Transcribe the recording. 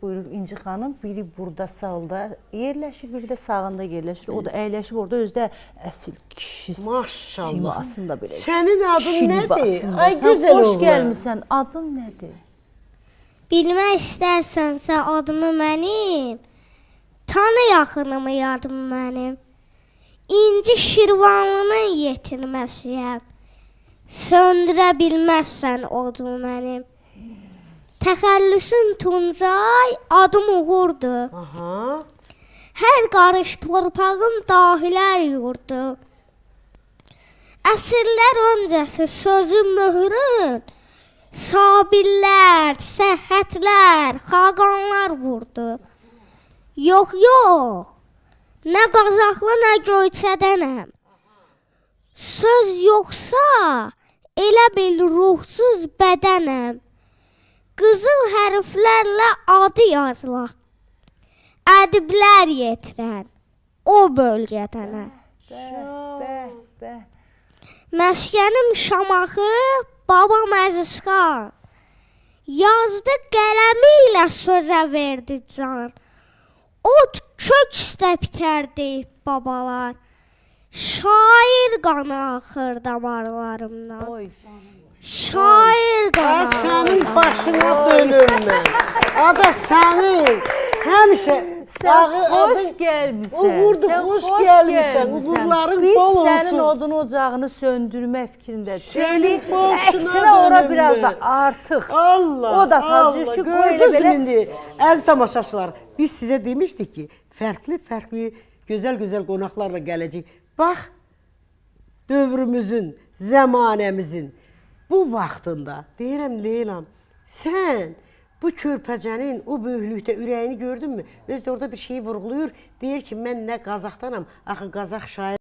buyurub İnci xanım. Biri burada sağda yerləşir, biri də sağında yerləşir. O da əyləşib orada özdə əsil kişi simasında belə. Sənin adın nədir? Ay Sən gözəl xoş oğlan. gəlmisən. Adın nədir? Bilmək istərsənsə adımı mənim, tanı yaxınımı yadımı mənim. İnci Şirvanlının yetirməsiyəm, söndürə bilməzsən odumu mənim. Təxəllüsüm Tuncay, adım Uğurdur. Aha. Hər qarış torpağım dahilər yurdu. Əsrlər öncəsi sözüm möhrün, Sabirlər, səhhətlər, xaqanlar vurdu. Yox, yox, nə Qazaxlı, nə Göyçədənəm. Söz yoxsa, elə bil ruhsuz bədənəm. Qızıl hərflərlə adı yazılaq, ədiblər yetirən o bölgədənəm. Bəh. Məskənim Şamaxı, babam Əzizxan. Yazdı qələmi ilə sözə verdi can. Ot kök üstə bitər deyib babalar. Şair qanı axır damarlarımdan. Oy. Şair qanı. Sənin başına dönüm mən. Ada sənin həmişə Sən xoş gəlmisən. Uğurdu, xoş gəlmisən. Uğurların Biz bol olsun. sənin odun ocağını söndürmək fikrindədir. Sənin başına Əksinə ora dönüm biraz da mən. artıq. Allah, O da tacir ki, qoy elə gördünüz belə. indi. Əziz tamaşaçılar, biz sizə demişdik ki, fərqli gözəl qonaqlarla gələcək. Bax, dövrümüzün, zəmanəmizin bu vaxtında deyirəm Leylam, sən bu körpəcənin o böyüklükdə ürəyini gördünmü? Özü də orada bir şeyi vurğulayır, deyir ki, mən nə Qazaxdanam, axı Qazax şair